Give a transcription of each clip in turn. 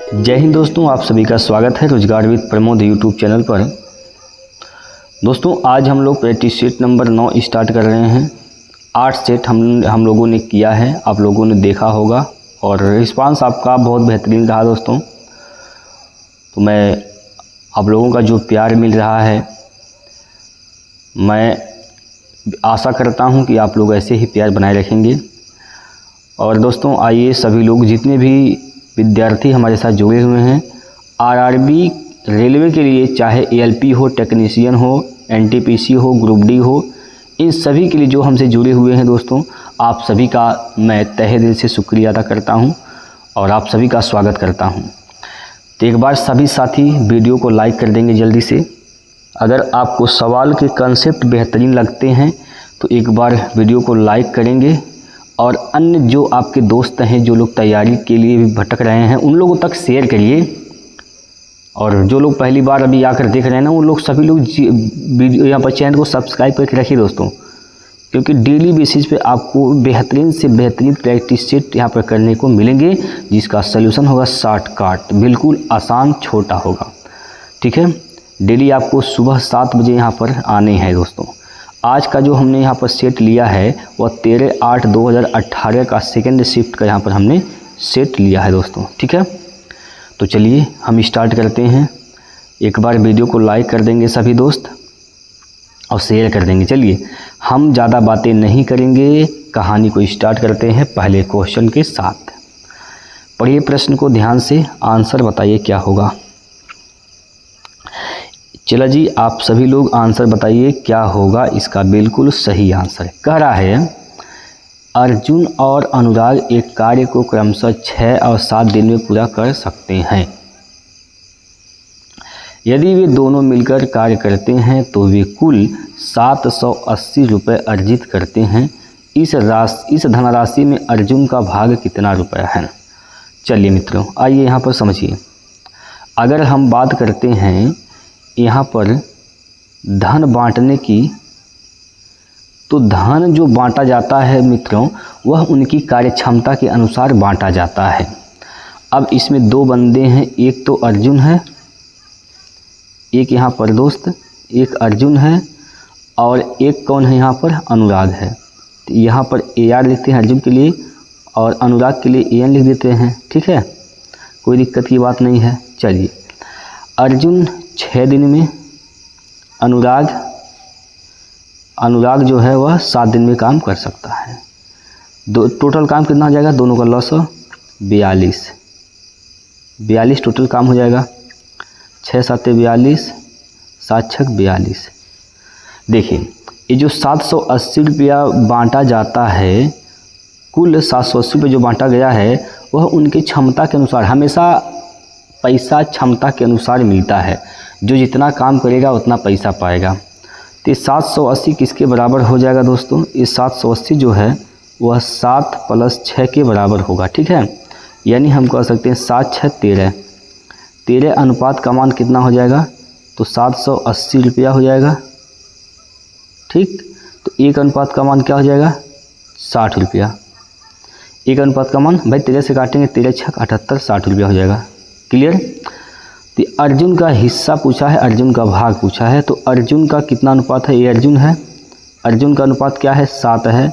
जय हिंद दोस्तों, आप सभी का स्वागत है रोजगार विद प्रमोद यूट्यूब चैनल पर। दोस्तों आज हम लोग प्रैक्टिस सेट नंबर 9 स्टार्ट कर रहे हैं। 8 सेट हम लोगों ने किया है, आप लोगों ने देखा होगा और रिस्पांस आपका बहुत बेहतरीन रहा दोस्तों। तो मैं आप लोगों का जो प्यार मिल रहा है, मैं आशा करता हूं कि आप लोग ऐसे ही प्यार बनाए रखेंगे। और दोस्तों आइए सभी लोग जितने भी विद्यार्थी हमारे साथ जुड़े हुए हैं आरआरबी रेलवे के लिए, चाहे एएलपी हो, टेक्नीशियन हो, एनटीपीसी हो, ग्रुप डी हो, इन सभी के लिए जो हमसे जुड़े हुए हैं दोस्तों, आप सभी का मैं तहे दिल से शुक्रिया अदा करता हूं और आप सभी का स्वागत करता हूं। तो एक बार सभी साथी वीडियो को लाइक कर देंगे जल्दी से। अगर आपको सवाल के कंसेप्ट बेहतरीन लगते हैं तो एक बार वीडियो को लाइक करेंगे और अन्य जो आपके दोस्त हैं जो लोग तैयारी के लिए भी भटक रहे हैं उन लोगों तक शेयर करिए। और जो लोग पहली बार अभी आकर देख रहे हैं ना, उन लोग सभी लोग वीडियो यहाँ पर चैनल को सब्सक्राइब करके रखिए दोस्तों, क्योंकि डेली बेसिस पे आपको बेहतरीन से बेहतरीन प्रैक्टिस सेट यहाँ पर करने को मिलेंगे, जिसका सलूशन होगा शॉर्टकट, बिल्कुल आसान छोटा होगा। ठीक है, डेली आपको सुबह 7 बजे यहाँ पर आने हैं दोस्तों। आज का जो हमने यहाँ पर सेट लिया है वह 13/8/2018 का सेकेंड शिफ्ट का यहाँ पर हमने सेट लिया है दोस्तों। ठीक है, तो चलिए हम स्टार्ट करते हैं। एक बार वीडियो को लाइक कर देंगे सभी दोस्त और शेयर कर देंगे। चलिए हम ज़्यादा बातें नहीं करेंगे, कहानी को स्टार्ट करते हैं पहले क्वेश्चन के साथ। पढ़िए प्रश्न को ध्यान से, आंसर बताइए क्या होगा। चला जी, आप सभी लोग आंसर बताइए क्या होगा इसका बिल्कुल सही आंसर। कह रहा है अर्जुन और अनुराग एक कार्य को क्रमशः 6 और 7 दिन में पूरा कर सकते हैं। यदि वे दोनों मिलकर कार्य करते हैं तो वे कुल 780 रुपये अर्जित करते हैं। इस धनराशि में अर्जुन का भाग कितना रुपया है। चलिए मित्रों आइए यहाँ पर समझिए। अगर हम बात करते हैं यहाँ पर धन बांटने की, तो धन जो बांटा जाता है मित्रों वह उनकी कार्य क्षमता के अनुसार बांटा जाता है। अब इसमें 2 बंदे हैं, एक तो अर्जुन है, एक यहाँ पर दोस्त एक अर्जुन है और एक कौन है यहाँ पर अनुराग है। तो यहाँ पर AR लिखते हैं अर्जुन के लिए और अनुराग के लिए AN लिख देते हैं। ठीक है, कोई दिक्कत की बात नहीं है। चलिए अर्जुन 6 दिन में, अनुराग जो है वह 7 दिन में काम कर सकता है। टोटल काम कितना हो जाएगा, दोनों का लॉस 42 टोटल काम हो जाएगा। 6 7 42, 7 6 42। देखिए ये जो 780 रुपया बांटा जाता है, कुल 780 रुपये जो बांटा गया है वह उनकी क्षमता के अनुसार, हमेशा पैसा क्षमता के अनुसार मिलता है। जो जितना काम करेगा उतना पैसा पाएगा। तो 780 किसके बराबर हो जाएगा दोस्तों, ये 780 जो है वह 7 + 6 के बराबर होगा। ठीक है, यानी हम कह सकते हैं 7 6 13। 13 अनुपात का मान कितना हो जाएगा, तो 780 रुपया हो जाएगा। ठीक, तो 1 अनुपात का मान क्या हो जाएगा, 60 रुपया। 1 अनुपात का मान भाई 13 से काटेंगे, 13 6 78, 60 रुपया हो जाएगा। क्लियर। तो अर्जुन का हिस्सा पूछा है, अर्जुन का भाग पूछा है, तो अर्जुन का कितना अनुपात है, ये अर्जुन है, अर्जुन का अनुपात क्या है 7 है।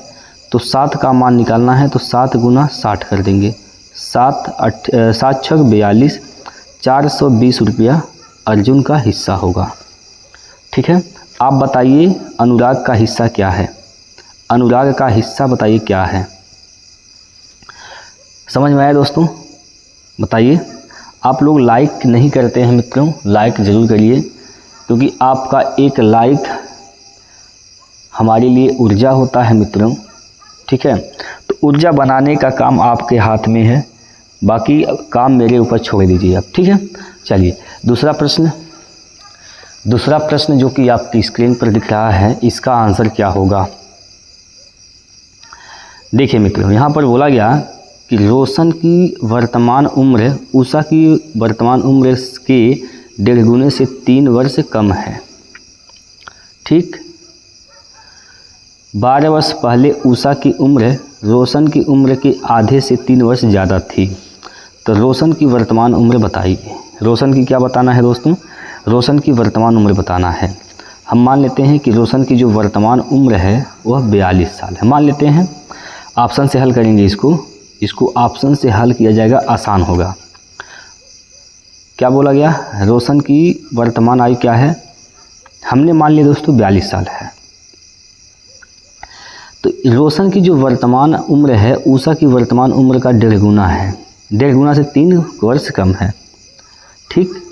तो 7 का मान निकालना है तो 7 × 60 कर देंगे। 7 6 42, 420 रुपया अर्जुन का हिस्सा होगा। ठीक है, आप बताइए अनुराग का हिस्सा क्या है, अनुराग का हिस्सा बताइए क्या है। समझ में आया दोस्तों, बताइए। आप लोग लाइक नहीं करते हैं मित्रों, लाइक ज़रूर करिए, क्योंकि आपका एक लाइक हमारे लिए ऊर्जा होता है मित्रों। ठीक है, तो ऊर्जा बनाने का काम आपके हाथ में है, बाकी काम मेरे ऊपर छोड़ दीजिए आप। ठीक है, चलिए दूसरा प्रश्न जो कि आपकी स्क्रीन पर दिख रहा है, इसका आंसर क्या होगा। देखिए मित्रों यहाँ पर बोला गया कि रोशन की वर्तमान उम्र उषा की वर्तमान उम्र के 1.5 गुने से 3 वर्ष कम है। ठीक, 12 वर्ष पहले उषा की उम्र रोशन की उम्र के आधे से 3 वर्ष ज़्यादा थी। तो रोशन की वर्तमान उम्र बताइए। रोशन की क्या बताना है दोस्तों? रोशन की वर्तमान उम्र बताना है। हम मान लेते हैं कि रोशन की जो वर्तमान उम्र है वह 42 साल है, मान लेते हैं। ऑप्शन से हल करेंगे इसको ऑप्शन से हल किया जाएगा, आसान होगा। क्या बोला गया? रोशन की वर्तमान आयु क्या है? हमने मान लिया दोस्तों 42 साल है। तो रोशन की जो वर्तमान उम्र है उषा की वर्तमान उम्र का 1.5 गुना है। 1.5 गुना से 3 वर्ष कम है। ठीक,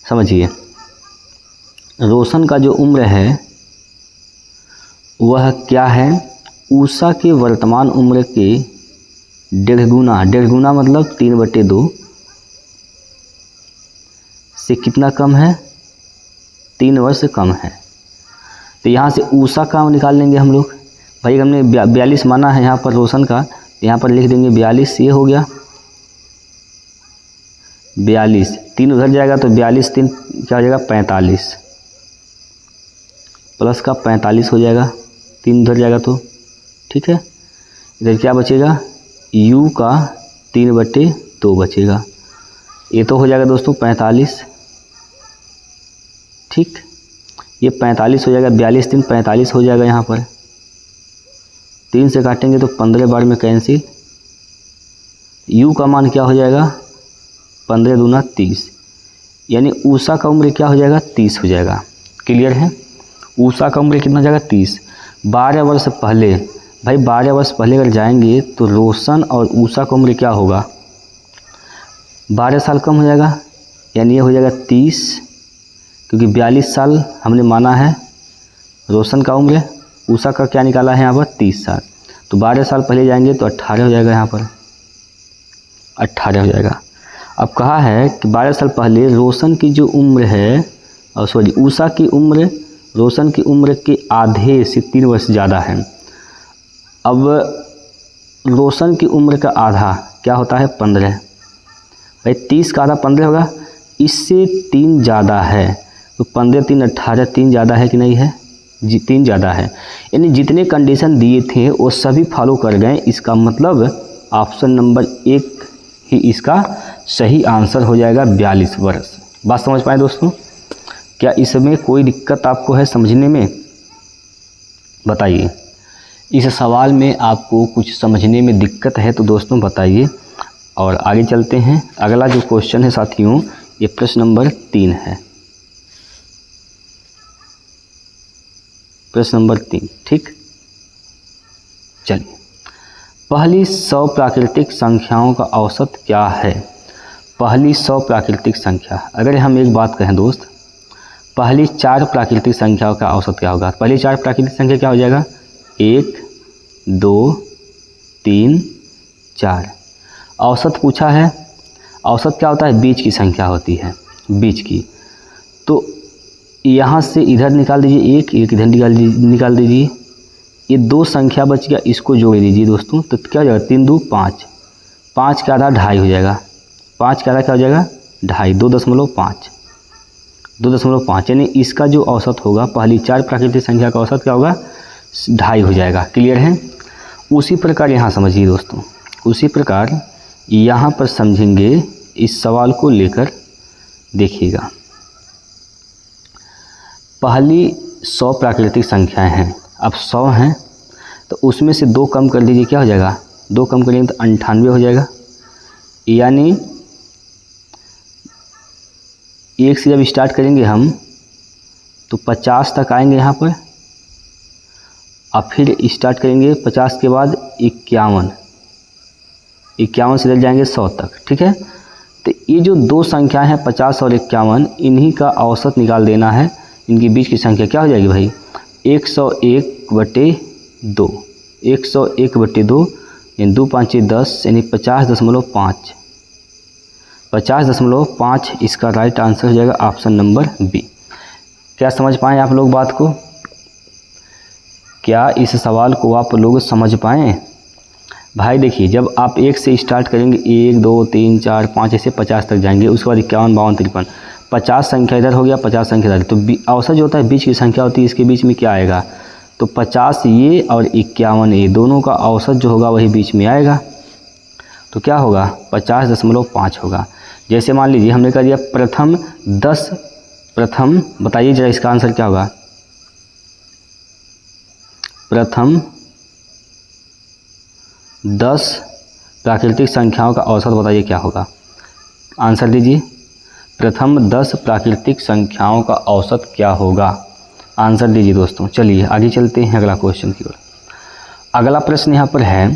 समझिए, रोशन का जो उम्र है वह क्या है? उषा के वर्तमान उम्र के 1.5 गुना। 1.5 गुना मतलब 3/2 से कितना कम है? 3 वर्ष कम है। तो यहाँ से उषा का निकाल लेंगे हम लोग। भाई हमने 42 माना है यहाँ पर रोशन का, यहाँ पर लिख देंगे 42। ये हो गया 42, 3 उधर जाएगा तो 42 3 क्या हो जाएगा? 45 प्लस का 45 हो जाएगा, 3 उधर जाएगा तो ठीक है। इधर क्या बचेगा? u का 3/2 बचेगा। ये तो हो जाएगा दोस्तों 45। ठीक, ये 45 हो जाएगा, 42 3 45 हो जाएगा। यहाँ पर 3 से काटेंगे तो 15 बार में कैंसिल। u का मान क्या हो जाएगा? 15 दूना 30, यानी उषा का उम्र क्या हो जाएगा? 30 हो जाएगा। क्लियर है? उषा का उम्र कितना हो जाएगा? 30। 12 वर्ष पहले, भाई 12 वर्ष पहले अगर जाएंगे तो रोशन और उषा का उम्र क्या होगा? 12 साल कम हो जाएगा, यानी ये हो जाएगा 30, क्योंकि 42 साल हमने माना है रोशन का उम्र। उषा का क्या निकाला है यहाँ पर? 30 साल। तो 12 साल पहले जाएंगे तो 18 हो जाएगा, यहाँ पर 18 हो जाएगा। अब कहा है कि 12 साल पहले रोशन की जो उम्र है, और सॉरी उषा की उम्र रोशन की उम्र के आधे से 3 वर्ष ज़्यादा है। अब रोशन की उम्र का आधा क्या होता है? 15। भाई 30 का आधा 15 होगा, इससे 3 ज़्यादा है तो 15 3 18, 3 ज़्यादा है कि नहीं है? जी 3 ज़्यादा है। यानी जितने कंडीशन दिए थे वो सभी फॉलो कर गए। इसका मतलब ऑप्शन नंबर 1 ही इसका सही आंसर हो जाएगा, 42 वर्ष। बात समझ पाए दोस्तों? क्या इसमें कोई दिक्कत आपको है समझने में? बताइए, इस सवाल में आपको कुछ समझने में दिक्कत है तो दोस्तों बताइए। और आगे चलते हैं। अगला जो क्वेश्चन है साथियों, ये प्रश्न नंबर 3 है। प्रश्न नंबर 3, ठीक। चलिए, पहली 100 प्राकृतिक संख्याओं का औसत क्या है? पहली 100 प्राकृतिक संख्या, अगर हम एक बात कहें दोस्त, पहली 4 प्राकृतिक संख्याओं का औसत क्या होगा? पहली 4 प्राकृतिक संख्या क्या हो जाएगा? 1 2 3 4। औसत पूछा है। औसत क्या होता है? बीच की संख्या होती है, बीच की। तो यहाँ से इधर निकाल दीजिए, एक इधर निकाल दीजिए। ये 2 संख्या बच गया, इसको जोड़ दीजिए दोस्तों। तो क्या हो जाएगा? 3 2 5, 5 का आधा 2.5 हो जाएगा। 5 का आधा क्या हो जाएगा? 2.5, 2.5, 2.5, यानी इसका जो औसत होगा, पहली 4 प्राकृतिक संख्या का औसत क्या होगा? 2.5 हो जाएगा। क्लियर है? उसी प्रकार यहाँ समझिए दोस्तों, उसी प्रकार यहाँ पर समझेंगे। इस सवाल को लेकर देखिएगा। पहली 100 प्राकृतिक संख्याएं हैं। अब 100 हैं तो उसमें से 2 कम कर दीजिए, क्या हो जाएगा? 2 कम करेंगे तो 98 हो जाएगा। यानी 1 से जब स्टार्ट करेंगे हम तो 50 तक आएंगे यहाँ पर, अब फिर स्टार्ट करेंगे 50 के बाद 51, 51 से चल जाएंगे 100 तक। ठीक है? तो ये जो 2 संख्याएं हैं 50 और 51, इन्हीं का औसत निकाल देना है। इनके बीच की संख्या क्या हो जाएगी भाई? 101/2, 101/2 यानी 2 5 10, यानी 50.5, 50.5 इसका राइट आंसर हो जाएगा ऑप्शन नंबर बी। क्या समझ पाएँ आप लोग बात को? क्या इस सवाल को आप लोग समझ पाएँ? भाई देखिए, जब आप 1 से स्टार्ट करेंगे, 1 2 3 4 5 ऐसे 50 तक जाएंगे, उसके बाद 51 52 53, 50 संख्या इधर हो गया, 50 संख्या इधर। तो औसत जो होता है बीच की संख्या होती है, इसके बीच में क्या आएगा? तो 50 ये और 51 ये, दोनों का औसत जो होगा वही बीच में आएगा। तो क्या होगा 50.5 होगा। जैसे मान लीजिए हमने कर दिया प्रथम बताइए जरा इसका आंसर क्या होगा। प्रथम 10 प्राकृतिक संख्याओं का औसत बताइए क्या होगा। आंसर दीजिए। प्रथम 10 प्राकृतिक संख्याओं का औसत क्या होगा, आंसर दीजिए दोस्तों। चलिए आगे चलते हैं अगला क्वेश्चन की ओर। अगला प्रश्न यहाँ पर है,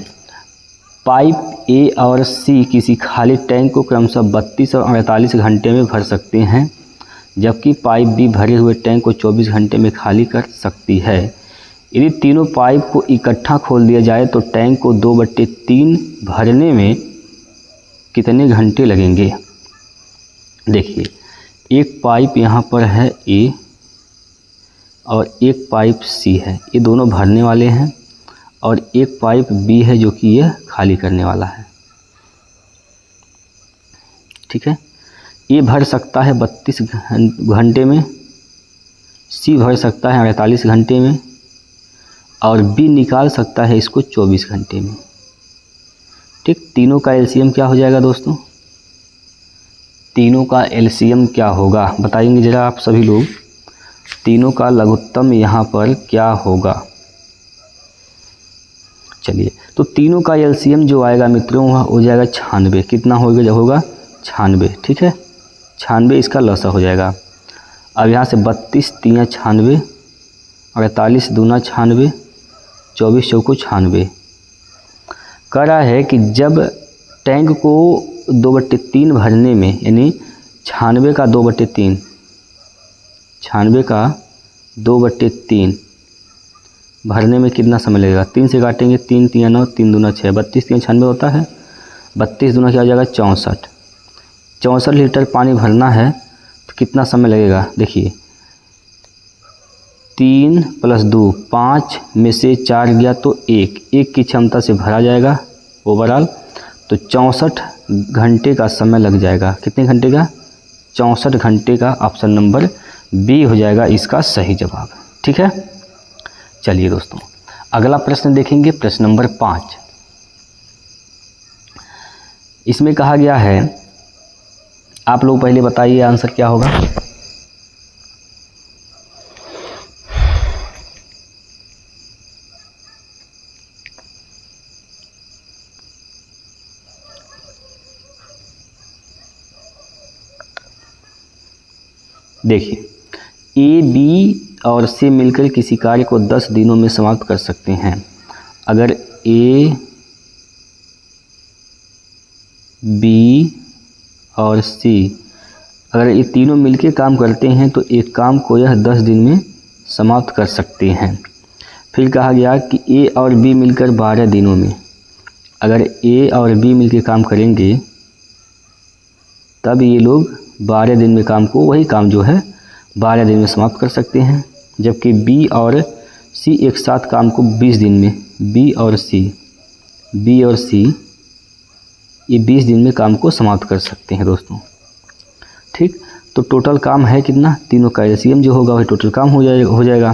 पाइप ए और सी किसी खाली टैंक को क्रमशः 32 और 48 घंटे में भर सकते हैं, जबकि पाइप बी भरे हुए टैंक को 24 घंटे में खाली कर सकती है। यदि तीनों पाइप को इकट्ठा खोल दिया जाए तो टैंक को 2/3 भरने में कितने घंटे लगेंगे। देखिए एक पाइप यहाँ पर है ए और एक पाइप सी है, ये दोनों भरने वाले हैं, और एक पाइप बी है जो कि यह खाली करने वाला है। ठीक है, ये भर सकता है 32 घंटे में, सी भर सकता है 48 घंटे में, और बी निकाल सकता है इसको 24 घंटे में। ठीक, तीनों का एलसीएम क्या हो जाएगा दोस्तों, तीनों का एलसीएम क्या होगा बताएंगे जरा आप सभी लोग। तीनों का लघुत्तम यहाँ पर क्या होगा। चलिए तो तीनों का एलसीएम जो आएगा मित्रों वह हो जाएगा 96। कितना होगा, जब होगा 96। ठीक है, 96 इसका लसा हो जाएगा। अब यहाँ से 32 3 96, 48 2 96, 24 चौको 96। कह रहा है कि जब टैंक को 2/3 भरने में, यानी 96 का 2/3, 96 का 2/3 भरने में कितना समय लगेगा। 3 से काटेंगे, 3 3 9, 3 2 6, 32 3 96 होता है, 32 दूना क्या हो जाएगा 64। 64 लीटर पानी भरना है तो कितना समय लगेगा। देखिए 3 + 2 5 में से 4 गया तो 1 की क्षमता से भरा जाएगा ओवरऑल, तो 64 घंटे का समय लग जाएगा। कितने घंटे का, 64 घंटे का। ऑप्शन नंबर बी हो जाएगा इसका सही जवाब। ठीक है, चलिए दोस्तों अगला प्रश्न देखेंगे, प्रश्न नंबर 5। इसमें कहा गया है, आप लोग पहले बताइए आंसर क्या होगा। देखिए ए बी और सी मिलकर किसी कार्य को 10 दिनों में समाप्त कर सकते हैं। अगर ए बी और सी अगर ये तीनों मिलकर काम करते हैं तो एक काम को यह 10 दिन में समाप्त कर सकते हैं। फिर कहा गया कि ए और बी मिलकर 12 दिनों में, अगर ए और बी मिलकर काम करेंगे तब ये लोग 12 दिन में काम को, वही काम जो है 12 दिन में समाप्त कर सकते हैं। जबकि बी और सी एक साथ काम को 20 दिन में, बी और सी ये 20 दिन में काम को समाप्त कर सकते हैं दोस्तों। ठीक, तो टोटल काम है कितना, तीनों का एलसीएम जो होगा वही टोटल काम हो जाएगा।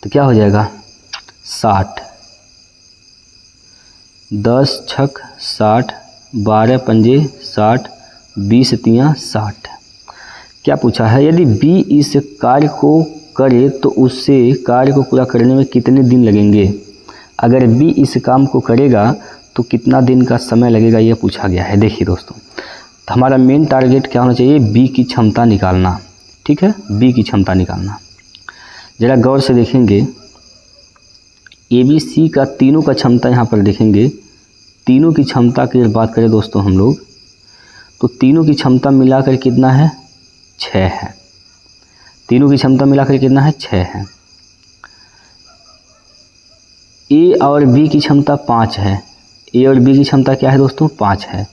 तो क्या हो जाएगा 60, 10 छक 60, 12 पंजे 60, 20 तियाँ 60। क्या पूछा है, यदि बी इस कार्य को करे तो उससे कार्य को पूरा करने में कितने दिन लगेंगे। अगर बी इस काम को करेगा तो कितना दिन का समय लगेगा, ये पूछा गया है। देखिए दोस्तों, तो हमारा मेन टारगेट क्या होना चाहिए, बी की क्षमता निकालना। ठीक है, बी की क्षमता निकालना। ज़रा गौर से देखेंगे, ए बी सी का तीनों का क्षमता यहाँ पर देखेंगे। तीनों की क्षमता की बात करें दोस्तों हम लोग, तो तीनों की क्षमता मिलाकर कितना है 6 है। तीनों की क्षमता मिलाकर कितना है 6 है। ए और बी की क्षमता 5 है। ए और बी की क्षमता क्या है दोस्तों 5 है।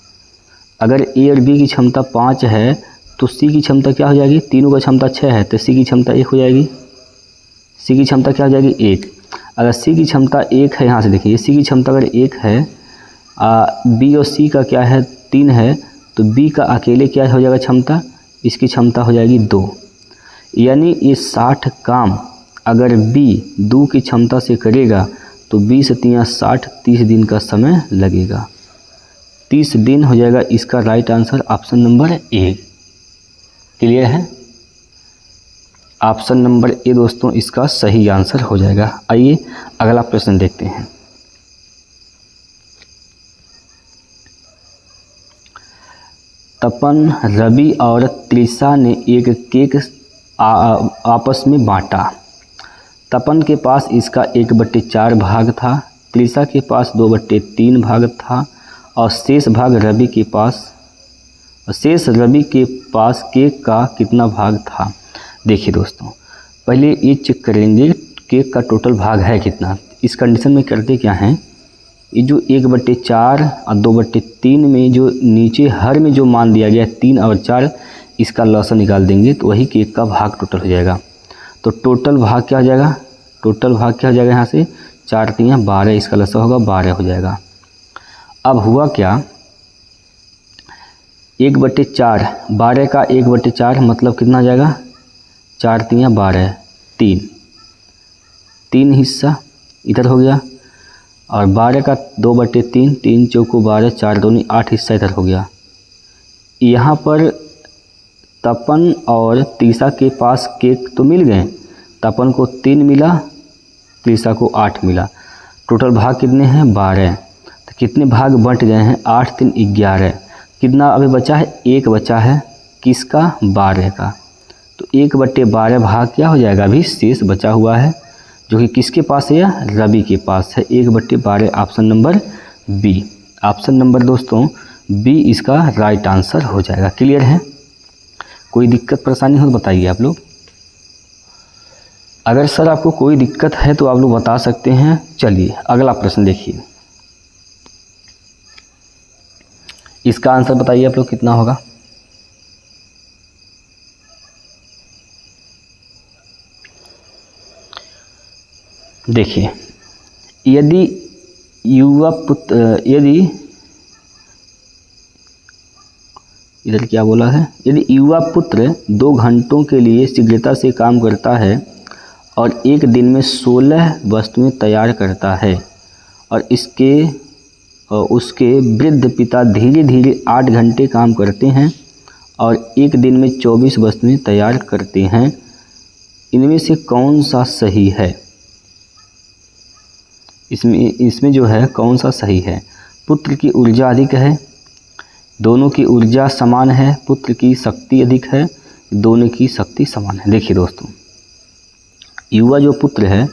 अगर ए और बी की क्षमता 5 है तो सी की क्षमता क्या हो जाएगी, तीनों का क्षमता 6 है तो सी की क्षमता 1 हो जाएगी। सी की क्षमता क्या हो जाएगी 1। अगर सी की क्षमता 1 है, यहाँ से देखिए सी की क्षमता अगर 1 है, बी और सी का क्या है 3 है, तो बी का अकेले क्या हो जाएगा क्षमता, इसकी क्षमता हो जाएगी 2। यानी ये 60 काम अगर बी 2 की क्षमता से करेगा तो 20 तियाँ 60, 30 दिन का समय लगेगा। 30 दिन हो जाएगा इसका right answer option number A. Clear है? ऑप्शन नंबर ए दोस्तों इसका सही आंसर हो जाएगा। आइए अगला प्रश्न देखते हैं। तपन, रवि और त्रिशा ने एक केक आपस में बांटा। तपन के पास इसका 1/4 भाग था, त्रिशा के पास 2/3 भाग था और शेष रवि के पास केक का कितना भाग था। देखिए दोस्तों, पहले ये चेक करेंगे केक का टोटल भाग है कितना। इस कंडीशन में करते क्या हैं, ये जो 1/4 और 2/3 में जो नीचे हर में जो मान दिया गया 3 और 4, इसका लॉस निकाल देंगे तो वही केक का भाग टोटल हो जाएगा। तो टोटल भाग क्या हो जाएगा, यहाँ से 4 3 12, इसका लॉस होगा 12 हो जाएगा। अब हुआ क्या, 1/4, 12 का 1/4 मतलब कितना आ जाएगा, 4 3 12, 3 हिस्सा इधर हो गया और 12 का 2/3, 3 चौको 12, 4 दूनी 8 हिस्सा इधर हो गया। यहाँ पर तपन और त्रिशा के पास केक तो मिल गए, तपन को 3 मिला, त्रिशा को 8 मिला। टोटल भाग कितने हैं, 12। तो कितने भाग बंट गए हैं, 8 3 11। कितना अभी बचा है, 1 बचा है, किसका, 12 का। तो 1/12 भाग क्या हो जाएगा, अभी शेष बचा हुआ है, जो कि किसके पास है, या रवि के पास है। 1/12 option number B. Option number दोस्तों बी इसका राइट आंसर हो जाएगा। क्लियर है? कोई दिक्कत परेशानी हो तो बताइए आप लोग। अगर सर आपको कोई दिक्कत है तो आप लोग बता सकते हैं। चलिए अगला प्रश्न देखिए, इसका आंसर बताइए आप लोग कितना होगा। देखिए, यदि युवा पुत्र 2 घंटों के लिए शीघ्रता से काम करता है और एक दिन में 16 वस्तुएं तैयार करता है और उसके वृद्ध पिता धीरे धीरे 8 घंटे काम करते हैं और एक दिन में 24 वस्तुएं तैयार करते हैं, इनमें से कौन सा सही है। इसमें जो है कौन सा सही है। पुत्र की ऊर्जा अधिक है, दोनों की ऊर्जा समान है, पुत्र की शक्ति अधिक है, दोनों की शक्ति समान है। देखिए दोस्तों, युवा जो पुत्र है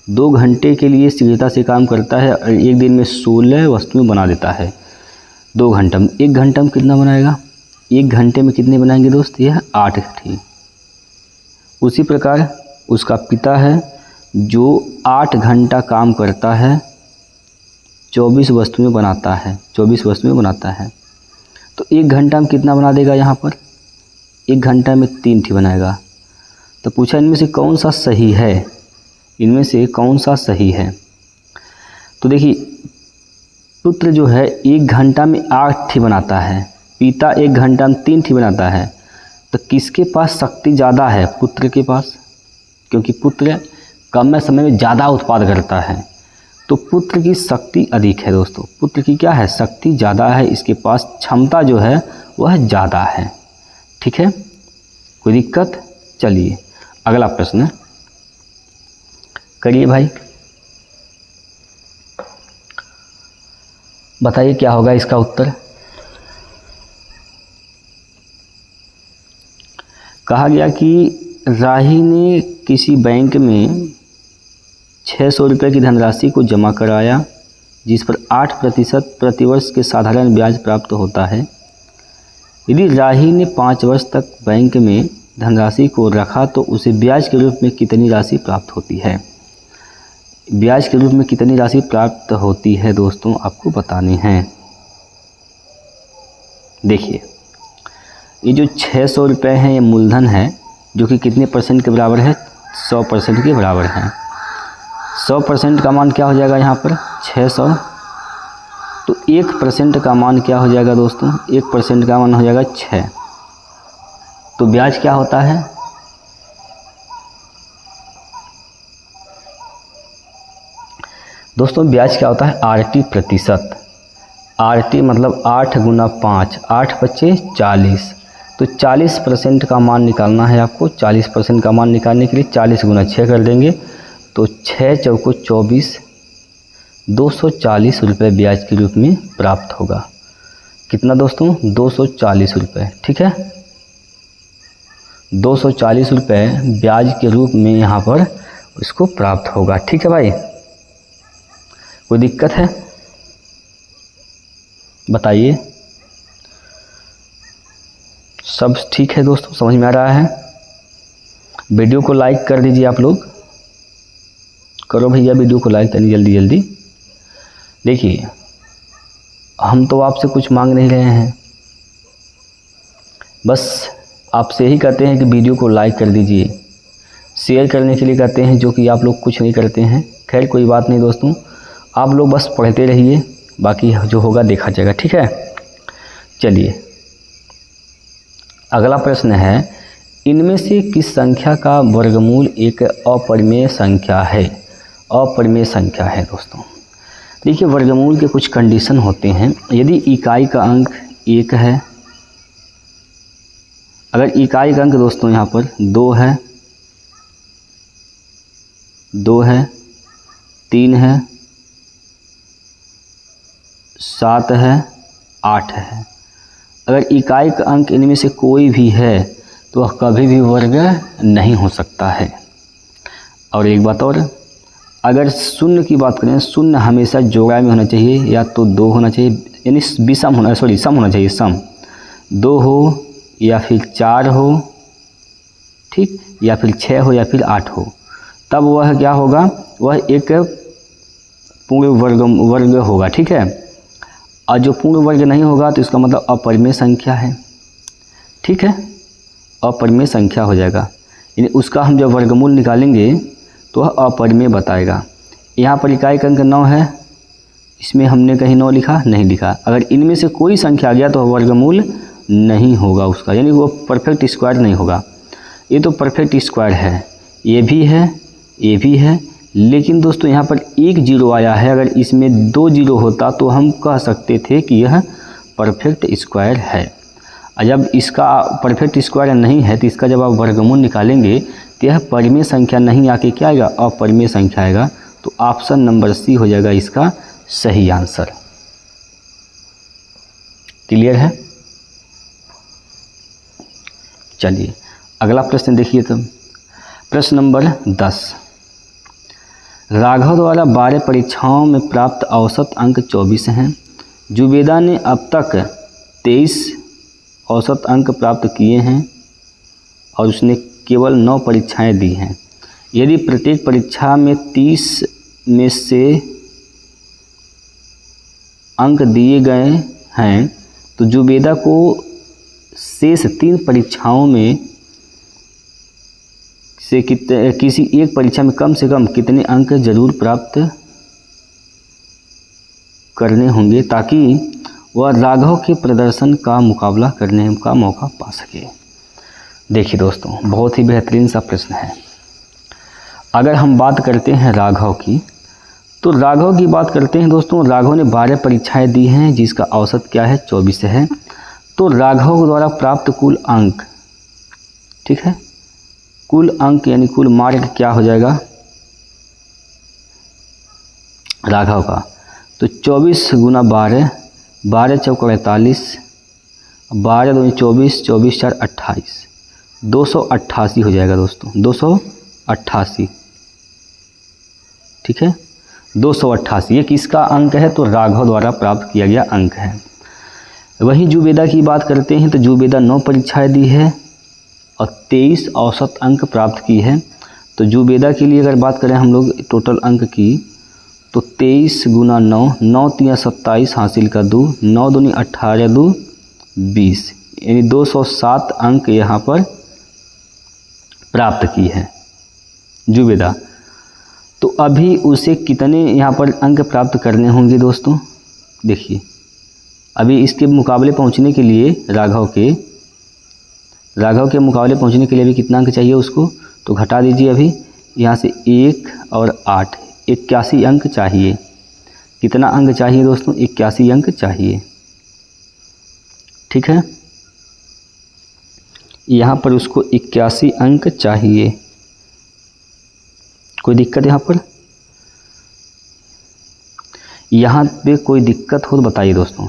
2 घंटे के लिए शीघ्रता से काम करता है और एक दिन में 16 वस्तुएं बना देता है। 2 घंटा में, 1 घंटा में कितना बनाएगा, 1 घंटे में कितने बनाएंगे दोस्त, यह 8 थी। उसी प्रकार उसका पिता है जो 8 घंटा काम करता है, 24 वस्तुएं बनाता है। तो 1 घंटा में कितना बना देगा, यहाँ पर 1 घंटा में 3 थी बनाएगा। तो पूछा इनमें से कौन सा सही है। तो देखिए, पुत्र जो है 1 घंटा में 8 थी बनाता है, पिता 1 घंटा में 3 थी बनाता है। तो किसके पास शक्ति ज़्यादा है, पुत्र के पास, क्योंकि पुत्र कम समय में ज़्यादा उत्पाद करता है। तो पुत्र की शक्ति अधिक है दोस्तों, पुत्र की क्या है, शक्ति ज़्यादा है, इसके पास क्षमता जो है वह ज़्यादा है। ठीक है, कोई दिक्कत। चलिए अगला प्रश्न करिए भाई, बताइए क्या होगा इसका उत्तर। कहा गया कि राही ने किसी बैंक में 600 रुपये की धनराशि को जमा कराया, जिस पर 8% प्रतिवर्ष के साधारण ब्याज प्राप्त होता है। यदि राही ने 5 वर्ष तक बैंक में धनराशि को रखा तो उसे ब्याज के रूप में कितनी राशि प्राप्त होती है। ब्याज के रूप में कितनी राशि प्राप्त होती है दोस्तों, आपको बतानी है। देखिए, ये जो 600 रुपये हैं, ये मूलधन है, जो कि कितने % के बराबर है, 100% के बराबर है। 100% का मान क्या हो जाएगा यहाँ पर, 600। तो 1% का मान क्या हो जाएगा दोस्तों, 1% का मान हो जाएगा 6। तो ब्याज क्या होता है, दोस्तों ब्याज क्या होता है, RT प्रतिशत। RT मतलब 8 गुना 5, 8 बच्चे 40। तो 40% का मान निकालना है आपको। 40% का मान निकालने के लिए 40 गुना 6 कर देंगे, तो 6 चौको 24, 240 रुपये ब्याज के रूप में प्राप्त होगा। कितना दोस्तों? 240 रुपये। ठीक है, 240 रुपये ब्याज के रूप में यहाँ पर इसको प्राप्त होगा। ठीक है भाई, कोई दिक्कत है बताइए? सब ठीक है दोस्तों, समझ में आ रहा है? वीडियो को लाइक कर दीजिए आप लोग, करो भैया वीडियो को लाइक तनी जल्दी जल्दी। देखिए, हम तो आपसे कुछ मांग नहीं रहे हैं, बस आपसे यही कहते हैं कि वीडियो को लाइक कर दीजिए, शेयर करने के लिए कहते हैं, जो कि आप लोग कुछ नहीं करते हैं। खैर कोई बात नहीं दोस्तों, आप लोग बस पढ़ते रहिए, बाकी जो होगा देखा जाएगा। ठीक है, चलिए अगला प्रश्न है, इनमें से किस संख्या का वर्गमूल एक अपरिमेय संख्या है? अपरिमेय संख्या है दोस्तों। देखिए, वर्गमूल के कुछ कंडीशन होते हैं। यदि इकाई का अंक 1 है, अगर इकाई का अंक दोस्तों यहाँ पर 2 है, 3 है, 7 है, 8 है, अगर इकाई का अंक इनमें से कोई भी है तो वह कभी भी वर्ग नहीं हो सकता है। और एक बात और, अगर शून्य की बात करें, शून्य हमेशा जोड़ा में होना चाहिए, या तो 2 होना चाहिए, यानी विषम होना, सम होना चाहिए, सम 2 हो या फिर 4 हो, ठीक, या फिर 6 हो या फिर 8 हो, तब वह क्या होगा? वह एक पूर्ण वर्ग होगा। ठीक है, और जो पूर्ण वर्ग नहीं होगा तो इसका मतलब अपरिमेय संख्या है। ठीक है, अपरिमेय संख्या हो जाएगा, यानी उसका हम जब वर्गमूल निकालेंगे तो वह अपरिमेय बताएगा। यहाँ पर इकाई का अंक 9 है, इसमें हमने कहीं 9 लिखा नहीं लिखा। अगर इनमें से कोई संख्या आ गया तो वर्गमूल नहीं होगा उसका, यानी वो परफेक्ट स्क्वायर नहीं होगा। ये तो परफेक्ट स्क्वायर है, ये भी है, ये भी है, लेकिन दोस्तों यहाँ पर एक जीरो आया है। अगर इसमें 2 जीरो होता तो हम कह सकते थे कि यह परफेक्ट स्क्वायर है। और जब इसका परफेक्ट स्क्वायर नहीं है तो इसका जब आप वर्गमूल निकालेंगे तो यह परिमेय संख्या नहीं आके क्या आएगा? अपरिमेय संख्या आएगा। तो ऑप्शन नंबर सी हो जाएगा इसका सही आंसर। क्लियर है? चलिए अगला प्रश्न देखिए। तो प्रश्न नंबर 10, राघव द्वारा 12 परीक्षाओं में प्राप्त औसत अंक 24 हैं। जुबेदा ने अब तक 23 औसत अंक प्राप्त किए हैं और उसने केवल 9 परीक्षाएं दी हैं। यदि प्रत्येक परीक्षा में 30 में से अंक दिए गए हैं तो जुबेदा को शेष 3 परीक्षाओं में से किसी एक परीक्षा में कम से कम कितने अंक जरूर प्राप्त करने होंगे ताकि वह राघव के प्रदर्शन का मुकाबला करने का मौका पा सके। देखिए दोस्तों, बहुत ही बेहतरीन सा प्रश्न है। अगर हम बात करते हैं राघव की, तो राघव की बात करते हैं दोस्तों। राघव ने 12 परीक्षाएं दी हैं जिसका औसत क्या है? 24 है। तो राघव द्वारा प्राप्त कुल अंक, ठीक है, कुल अंक यानी कुल मार्क क्या हो जाएगा राघव का? तो 24 गुना 12, 12 चौक 48, 12 दूनी 24, 24 4 28, 288 हो जाएगा दोस्तों, 288। ठीक है, 288 ये किसका अंक है? तो राघव द्वारा प्राप्त किया गया अंक है। वहीं जुबेदा की बात करते हैं तो जुबेदा 9 परीक्षाएं दी है और 23 औसत अंक प्राप्त की है। तो जुबेदा के लिए अगर बात करें हम लोग टोटल अंक की, तो 23 गुना 9, 9 3 27 हासिल का 2, 9 दूनी 18 2 20, यानी 207 अंक यहाँ पर प्राप्त की है जुबेदा। तो अभी उसे कितने यहाँ पर अंक प्राप्त करने होंगे दोस्तों? देखिए, अभी इसके मुकाबले पहुँचने के लिए राघव के मुकाबले पहुँचने के लिए अभी कितना अंक चाहिए उसको? तो घटा दीजिए अभी यहाँ से 1 और 8, 81 अंक चाहिए। कितना अंक चाहिए दोस्तों? 81 अंक चाहिए। ठीक है, यहाँ पर उसको 81 अंक चाहिए। कोई दिक्कत यहाँ पर? यहाँ पे कोई दिक्कत हो तो बताइए दोस्तों।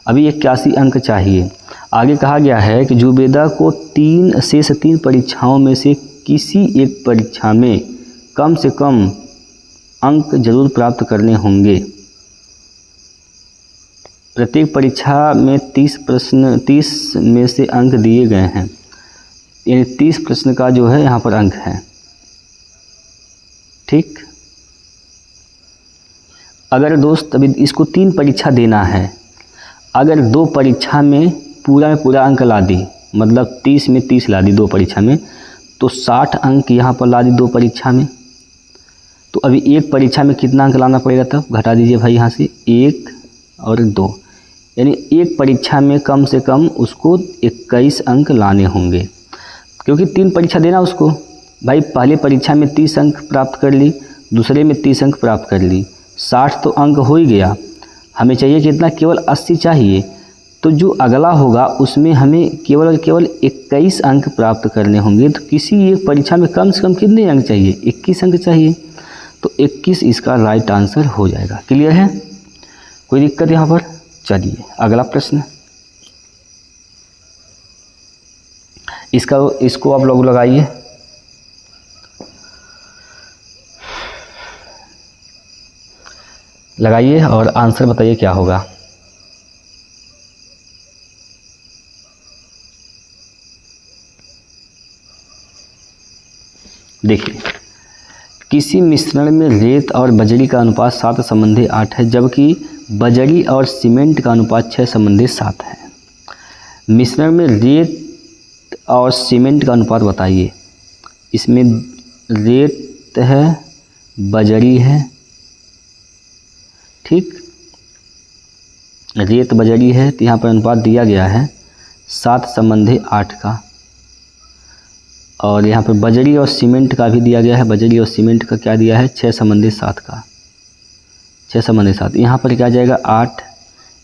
अभी 81 अंक चाहिए। आगे कहा गया है कि जुबेदा को 3 परीक्षाओं में से किसी एक परीक्षा में कम से कम अंक जरूर प्राप्त करने होंगे। प्रत्येक परीक्षा में 30 में से अंक दिए गए हैं, यानी 30 प्रश्न का जो है यहाँ पर अंक है। ठीक, अगर दोस्त अभी इसको 3 परीक्षा देना है, अगर 2 परीक्षा में पूरा अंक ला दी, मतलब 30 में 30 ला दी 2 परीक्षा में, तो 60 अंक यहाँ पर ला दी 2 परीक्षा में। तो अभी एक परीक्षा में कितना अंक लाना पड़ेगा? तब घटा दीजिए भाई यहाँ से 1 और 2, यानी एक परीक्षा में कम से कम उसको 21 अंक लाने होंगे, क्योंकि 3 परीक्षा देना उसको। भाई पहले परीक्षा में 30 अंक प्राप्त कर ली, दूसरे में 30 अंक प्राप्त कर ली, 60 तो अंक हो ही गया। हमें चाहिए कितना? केवल 80 चाहिए। तो जो अगला होगा उसमें हमें केवल और केवल 21 अंक प्राप्त करने होंगे। तो किसी एक परीक्षा में कम से कम कितने अंक चाहिए? 21 अंक चाहिए। तो 21 इसका राइट आंसर हो जाएगा। क्लियर है? कोई दिक्कत यहाँ पर? चलिए अगला प्रश्न, इसको आप लोग लगाइए। लगाइए और आंसर बताइए क्या होगा। देखिए, किसी मिश्रण में रेत और बजरी का अनुपात 7:8 है, जबकि बजरी और सीमेंट का अनुपात 6:7 है। मिश्रण में रेत और सीमेंट का अनुपात बताइए। इसमें रेत है, बजरी है, ठीक, रेत बजरी है, तो यहाँ पर अनुपात दिया गया है 7:8 का। और यहाँ पर बजरी और सीमेंट का भी दिया गया है। बजरी और सीमेंट का क्या दिया है? 6:7 का, 6:7। यहाँ पर क्या आ जाएगा? 8,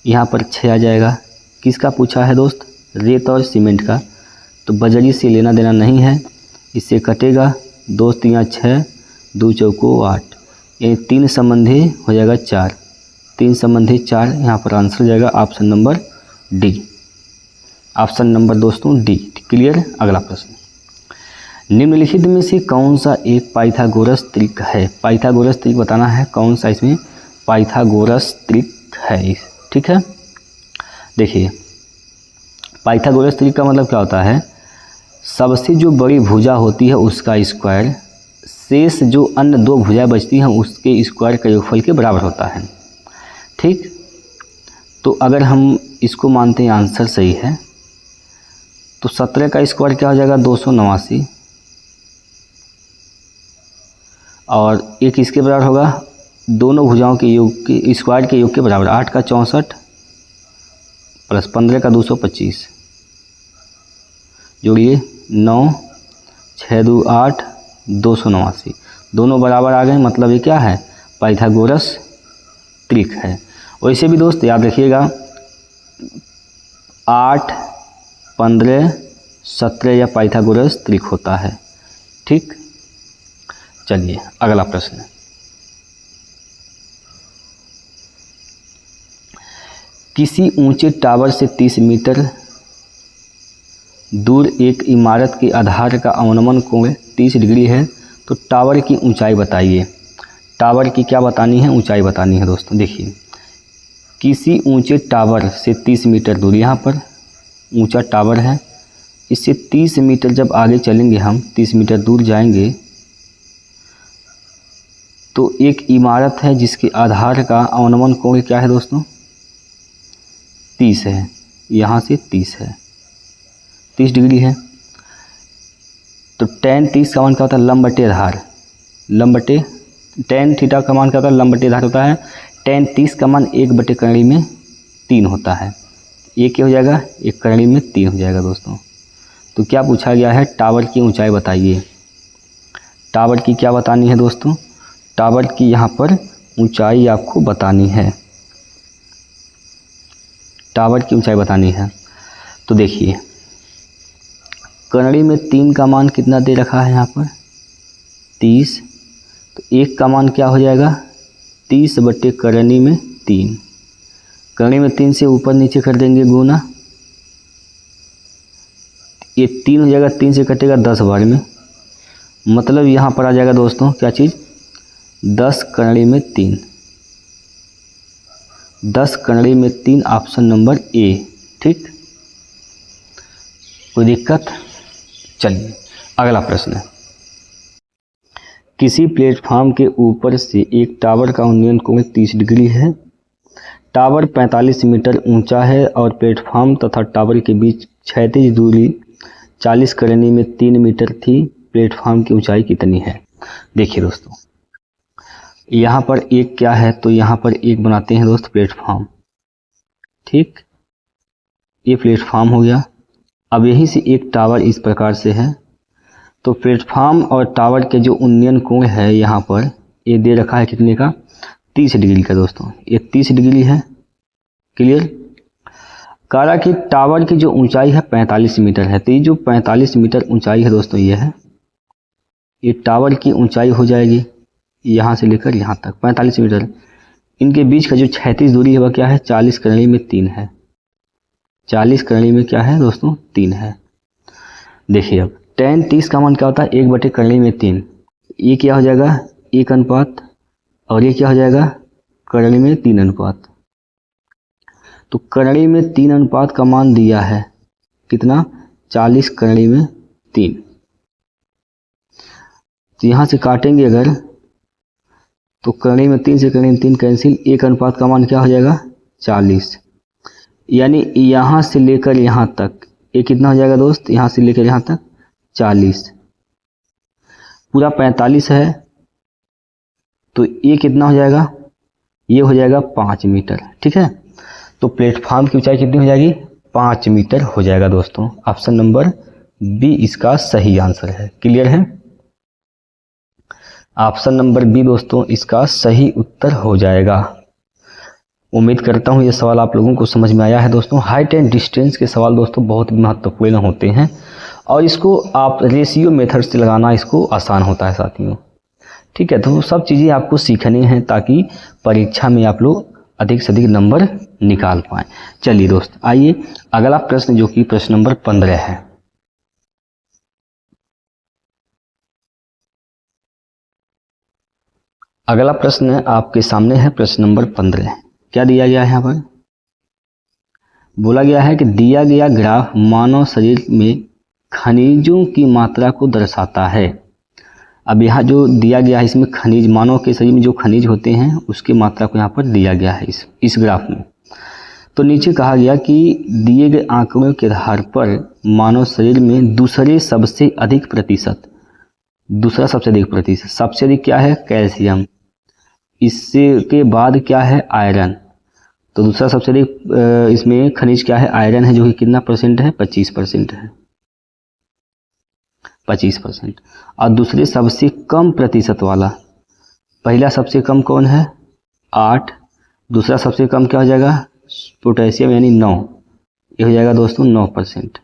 यहाँ पर 6 आ जाएगा। किसका पूछा है दोस्त? रेत और सीमेंट का। तो बजरी से लेना देना नहीं है, इससे कटेगा। 2 3 6, 2 चौको 8, यानी 3 संबंधी हो जाएगा 4, 3 संबंधी 4। यहाँ पर आंसर हो जाएगा option number D. Option number दोस्तों डी। क्लियर? अगला प्रश्न, निम्नलिखित में से कौन सा एक पाइथागोरस त्रिक है? पाइथागोरस त्रिक बताना है, कौन सा इसमें पाइथागोरस त्रिक है। ठीक है, देखिए पाइथागोरस त्रिक का मतलब क्या होता है? सबसे जो बड़ी भुजा होती है उसका स्क्वायर शेष जो अन्य 2 भुजाएं बचती हैं उसके स्क्वायर के योगफल के बराबर होता है। ठीक, तो अगर हम इसको मानते हैं आंसर सही है, तो 17 का स्क्वायर क्या हो जाएगा? 289, और एक इसके बराबर होगा, दोनों भुजाओं के योग के स्क्वायर के योग के बराबर। 8 का 64 प्लस 15 का 225, जोड़िए 9, 6 2 8, 289, दोनों बराबर आ गए। मतलब ये क्या है? पाइथागोरस त्रिक है। वैसे भी दोस्त याद रखिएगा, 8, 15, 17 या पाइथागोरस त्रिक होता है। ठीक, चलिए अगला प्रश्न, किसी ऊंचे टावर से 30 मीटर दूर एक इमारत के आधार का अवनमन कोण 30 डिग्री है, तो टावर की ऊंचाई बताइए। टावर की क्या बतानी है? ऊंचाई बतानी है दोस्तों। देखिए, किसी ऊंचे टावर से 30 मीटर दूर, यहाँ पर ऊंचा टावर है, इससे 30 मीटर जब आगे चलेंगे हम, 30 मीटर दूर जाएंगे, तो एक इमारत है जिसके आधार का अवनमन कोण क्या है दोस्तों? 30 है। यहाँ से 30 है, 30 डिग्री है। तो tan 30 का मान क्या होता है? लंब बटे आधार, लंब बटे tan थीटा का मान क्या होता है? लंब बटे आधार होता है। tan 30 का मान 1/करणी में 3 होता है। ये क्या हो जाएगा? 1/करणी में 3 हो जाएगा दोस्तों। तो क्या पूछा गया है? टावर की ऊंचाई बताइए। टावर की क्या बतानी है दोस्तों? टावर की यहाँ पर ऊंचाई आपको बतानी है, टावर की ऊंचाई बतानी है। तो देखिए करणी में 3 का मान कितना दे रखा है यहाँ पर 30, तो 1 का मान क्या हो जाएगा 30 बटे करणी में 3। करणी में 3 से ऊपर नीचे कर देंगे गुना, ये 3 हो जाएगा, 3 से कटेगा 10 बार में, मतलब यहाँ पर आ जाएगा दोस्तों क्या चीज़ 10 करणी में 3, 10 करणी में 3 ऑप्शन नंबर ए। ठीक, कोई दिक्कत? चलिए अगला प्रश्न है, किसी प्लेटफॉर्म के ऊपर से एक टावर का उन्नयन कोण 30 डिग्री है। टावर 45 मीटर ऊंचा है और प्लेटफॉर्म तथा टावर के बीच क्षैतिज दूरी 40 करणी में 3 मीटर थी। प्लेटफॉर्म की ऊंचाई कितनी है? देखिए दोस्तों यहाँ पर एक क्या है, तो यहाँ पर एक बनाते हैं दोस्त प्लेटफॉर्म। ठीक, ये प्लेटफॉर्म हो गया। अब यहीं से एक टावर इस प्रकार से है, तो प्लेटफॉर्म और टावर के जो उन्नयन कोण है यहाँ पर ये दे रखा है कितने का 30 डिग्री का दोस्तों, ये 30 डिग्री है। क्लियर? कहा कि टावर की जो ऊंचाई है 45 मीटर है, तो ये जो 45 मीटर ऊंचाई है दोस्तों ये है, ये टावर की ऊंचाई हो जाएगी यहाँ से लेकर यहाँ तक 45 मीटर। इनके बीच का जो क्षैतिज दूरी है वह क्या है 40 करणी में 3 है, 40 करणी में क्या है दोस्तों 3 है। देखिए अब tan 30 का मान क्या होता है 1 बटे करणी में 3, ये क्या हो जाएगा 1 अनुपात, और ये क्या हो जाएगा करणी में 3 अनुपात। तो करणी में 3 अनुपात का मान दिया है कितना 40 करणी में 3, तो यहाँ से काटेंगे अगर तो करणी में 3 से करणी में 3 कैंसिल, 1 अनुपात का मान क्या हो जाएगा 40, यानी यहाँ से लेकर यहाँ तक ये कितना हो जाएगा दोस्त, यहाँ से लेकर यहाँ तक 40, पूरा 45 है, तो ये कितना हो जाएगा, ये हो जाएगा 5 मीटर। ठीक है, तो प्लेटफॉर्म की ऊंचाई कितनी हो जाएगी 5 मीटर हो जाएगा दोस्तों। ऑप्शन नंबर बी इसका सही आंसर है। क्लियर है? ऑप्शन नंबर बी दोस्तों इसका सही उत्तर हो जाएगा। उम्मीद करता हूँ ये सवाल आप लोगों को समझ में आया है दोस्तों। हाइट एंड डिस्टेंस के सवाल दोस्तों बहुत महत्वपूर्ण होते हैं और इसको आप रेशियो मेथड से लगाना इसको आसान होता है साथियों। ठीक है, तो सब चीज़ें आपको सीखनी हैं ताकि परीक्षा में आप लोग अधिक से अधिक नंबर निकाल पाएँ। चलिए दोस्त आइए अगला प्रश्न जो कि प्रश्न नंबर 15 है। अगला प्रश्न आपके सामने है प्रश्न नंबर 15। क्या दिया गया है यहाँ पर? बोला गया है कि दिया गया ग्राफ मानव शरीर में खनिजों की मात्रा को दर्शाता है। अब यहाँ जो दिया गया है इसमें खनिज, मानव के शरीर में जो खनिज होते हैं उसकी मात्रा को यहाँ पर दिया गया है इस ग्राफ में। तो नीचे कहा गया कि दिए गए आंकड़ों के आधार पर मानव शरीर में दूसरा सबसे अधिक प्रतिशत, सबसे अधिक क्या है कैल्शियम, इससे के बाद क्या है आयरन। तो दूसरा सबसे अधिक इसमें खनिज क्या है आयरन है, जो कि कितना परसेंट है 25% है, 25%। और दूसरे सबसे कम प्रतिशत वाला, पहला सबसे कम कौन है 8, दूसरा सबसे कम क्या हो जाएगा पोटेशियम यानी 9, ये हो जाएगा दोस्तों 9%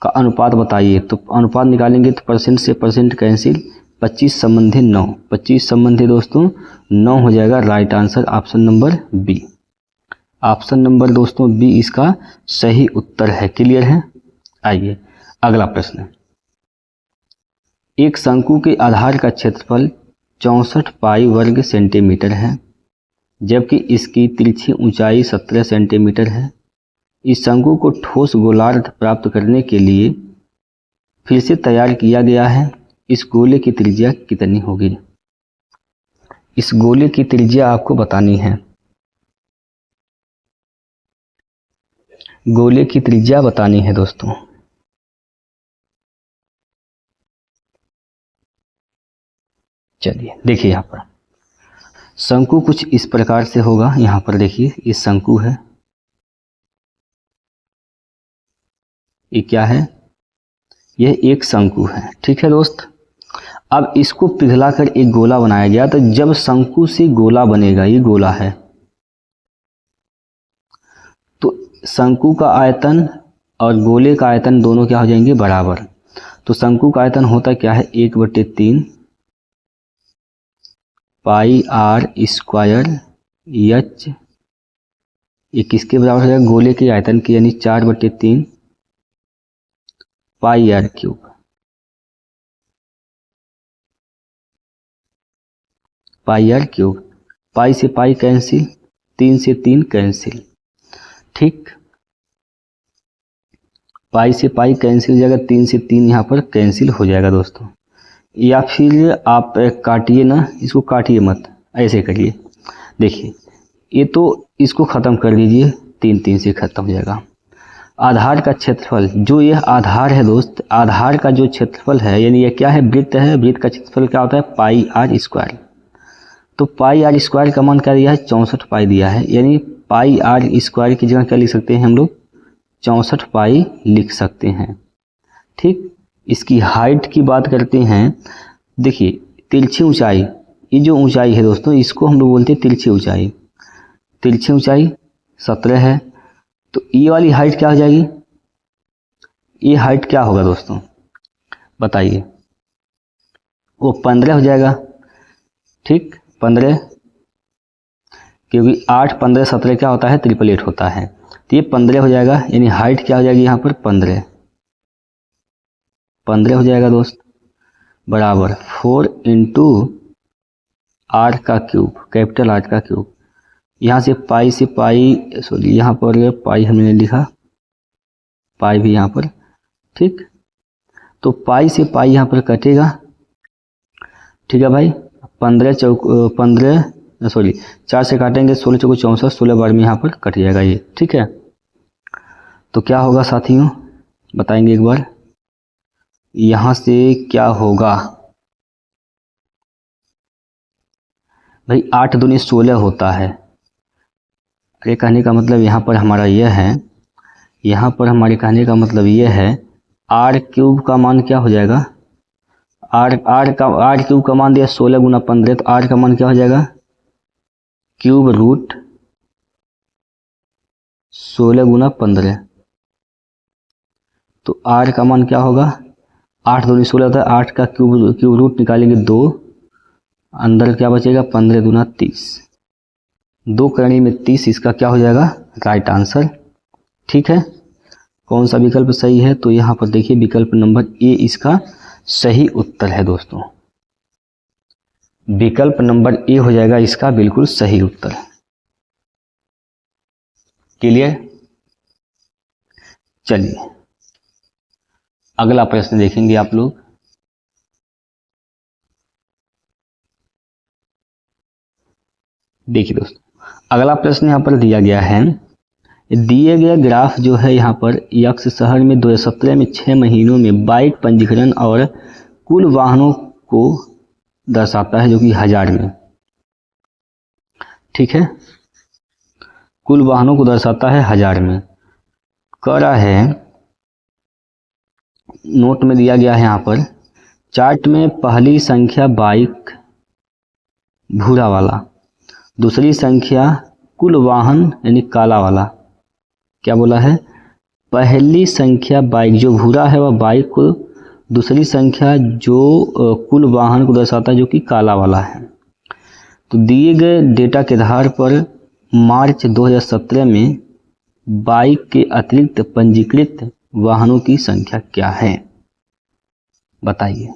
का अनुपात बताइए। तो अनुपात निकालेंगे तो परसेंट से परसेंट कैंसिल, 25 संबंधी 9, 25 संबंधी दोस्तों 9 हो जाएगा right answer option number B. Option number दोस्तों बी इसका सही उत्तर है। क्लियर है? आइए अगला प्रश्न। एक शंकु के आधार का क्षेत्रफल 64 पाई वर्ग सेंटीमीटर है, जबकि इसकी तिरछी ऊंचाई 17 सेंटीमीटर है। इस शंकु को ठोस गोलार्ध प्राप्त करने के लिए फिर से तैयार किया गया है। इस गोले की त्रिज्या कितनी होगी? इस गोले की त्रिज्या आपको बतानी है। गोले की त्रिज्या बतानी है दोस्तों। चलिए देखिए यहाँ पर शंकु कुछ इस प्रकार से होगा। यहाँ पर देखिए ये शंकु है, ये क्या है, यह एक शंकु है। ठीक है दोस्त, अब इसको पिघलाकर एक गोला बनाया गया, तो जब शंकु से गोला बनेगा, ये गोला है, तो शंकु का आयतन और गोले का आयतन दोनों क्या हो जाएंगे, बराबर। तो शंकु का आयतन होता क्या है, 1/3 पाई आर स्क्वायर एच, ये किसके बराबर हो जाएगा, गोले के आयतन के, यानी 4/3 pi R cube, pi R cube. Pi से पाई कैंसिल, 3 से 3 कैंसिल, ठीक, पाई से पाई कैंसिल हो जाएगा, 3 से 3 यहाँ पर कैंसिल हो जाएगा दोस्तों। या फिर आप काटिए ना, इसको काटिए मत, ऐसे करिए, देखिए ये तो इसको ख़त्म कर दीजिए, 3 3 से ख़त्म हो जाएगा। आधार का क्षेत्रफल, जो यह आधार है दोस्त, आधार का जो क्षेत्रफल है, यानी यह क्या है, वृत्त है, वृत्त का क्षेत्रफल क्या होता है, पाई आर स्क्वायर। तो पाई आर स्क्वायर का मान क्या दिया है, 64 पाई दिया है, यानी पाई आर स्क्वायर की जगह क्या लिख सकते हैं हम लोग, 64 पाई लिख सकते हैं, ठीक। इसकी हाइट की बात करते हैं, देखिए तिरछी ऊंचाई, ये जो ऊंचाई है दोस्तों, इसको हम लोग बोलते हैं तिरछी ऊंचाई। तिरछी ऊंचाई 17 है, तो ये वाली हाइट क्या हो जाएगी, ये हाइट क्या होगा दोस्तों, बताइए, वो 15 हो जाएगा, ठीक, 15, क्योंकि 8 15 17 क्या होता है, 888 होता है, तो ये 15 हो जाएगा, यानी हाइट क्या हो जाएगी यहाँ पर, 15 हो जाएगा दोस्त, बराबर 4 इंटू आर का क्यूब, कैपिटल आर का क्यूब। यहाँ से पाई, सॉरी यहाँ पर पाई हमने लिखा, पाई भी यहाँ पर, ठीक, तो पाई से पाई यहाँ पर कटेगा, ठीक है भाई, 4 से काटेंगे, 16 चौको 64, 16 बार में यहाँ पर कट जाएगा ये, ठीक है। तो क्या होगा साथियों, बताएंगे एक बार, यहाँ से क्या होगा भाई, 8 दूनी 16 होता है। अरे कहने का मतलब यहाँ पर हमारा यह है, यहाँ पर हमारे कहने का मतलब यह है, आर क्यूब का मान क्या हो जाएगा, आर क्यूब का मान दिया 16 गुना 15, तो आर का मान क्या हो जाएगा, क्यूब रूट 16 गुना 15, तो आर का मान क्या होगा, 8 दूनी 16 होता है, 8 का क्यूब रूट निकालेंगे 2, अंदर क्या बचेगा, 15 दूना 30, 2 करनी में 30, इसका क्या हो जाएगा, राइट आंसर, ठीक है। कौन सा विकल्प सही है, तो यहाँ पर देखिए विकल्प नंबर ए इसका सही उत्तर है दोस्तों, विकल्प नंबर ए हो जाएगा इसका बिल्कुल सही उत्तर। क्लियर, चलिए अगला प्रश्न देखेंगे आप लोग। देखिए दोस्तों, अगला प्रश्न यहाँ पर दिया गया है, दिए गए ग्राफ जो है यहाँ पर, यक्ष शहर में 2017 में 6 महीनों में बाइक पंजीकरण और कुल वाहनों को दर्शाता है, जो कि 1000 में, ठीक है, कुल वाहनों को दर्शाता है 1000 में। कह रहा है, नोट में दिया गया है यहाँ पर, चार्ट में पहली संख्या बाइक भूरा वाला, दूसरी संख्या कुल वाहन यानी काला वाला, क्या बोला है, पहली संख्या बाइक जो भूरा है वह बाइक को, दूसरी संख्या जो कुल वाहन को दर्शाता है जो कि काला वाला है। तो दिए गए डेटा के आधार पर मार्च 2017 में बाइक के अतिरिक्त पंजीकृत वाहनों की संख्या क्या है, बताइए।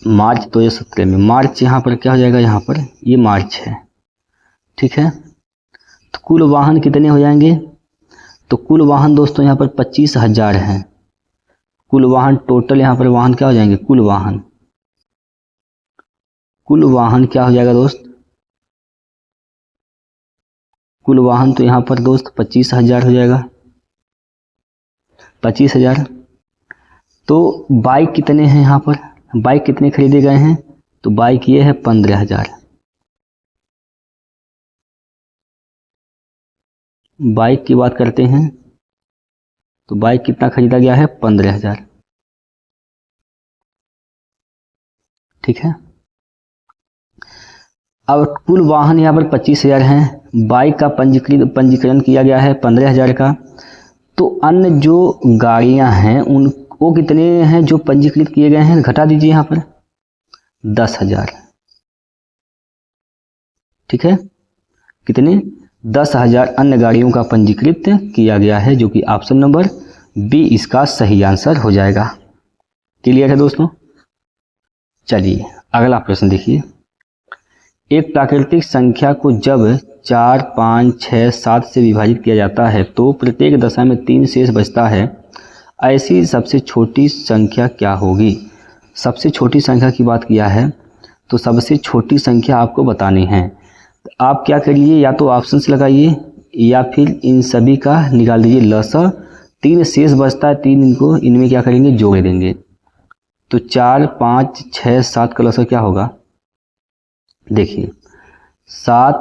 मार्च 2017 में, मार्च यहाँ पर क्या हो जाएगा, यहाँ पर ये मार्च है, ठीक है। तो कुल वाहन कितने हो जाएंगे, तो कुल वाहन दोस्तों यहाँ पर 25,000 हैं, कुल वाहन टोटल यहाँ पर वाहन क्या हो जाएंगे, कुल वाहन क्या हो जाएगा दोस्त, कुल वाहन तो यहाँ पर दोस्त 25,000 हो जाएगा, 25,000। तो बाइक कितने हैं यहाँ पर, बाइक कितने खरीदे गए हैं, तो बाइक ये है 15,000, बाइक की बात करते हैं तो बाइक कितना खरीदा गया है, 15,000। ठीक है। अब कुल वाहन यहाँ पर 25,000 हैं। बाइक का पंजीकरण किया गया है 15,000 का। तो अन्य जो गाड़ियाँ हैं उन वो कितने हैं जो पंजीकृत किए गए हैं, घटा दीजिए यहाँ पर 10,000। ठीक है, कितने 10,000 अन्य गाड़ियों का पंजीकृत किया गया है, जो कि ऑप्शन नंबर बी इसका सही आंसर हो जाएगा। क्लियर है दोस्तों। चलिए अगला प्रश्न देखिए। एक प्राकृतिक संख्या को जब 4, 5, 6, 7 से विभाजित किया जाता है तो प्रत्येक दशा में 3 शेष बचता है। ऐसी सबसे छोटी संख्या क्या होगी? सबसे छोटी संख्या की बात किया है तो सबसे छोटी संख्या आपको बतानी है। आप क्या करिए, या तो ऑप्शन से लगाइए या फिर इन सभी का निकाल दीजिए लसा। 3 शेष बचता है, 3 इनको इनमें क्या करेंगे, जोड़ देंगे। तो 4, 5, 6, 7 का लसा क्या होगा, देखिए 7,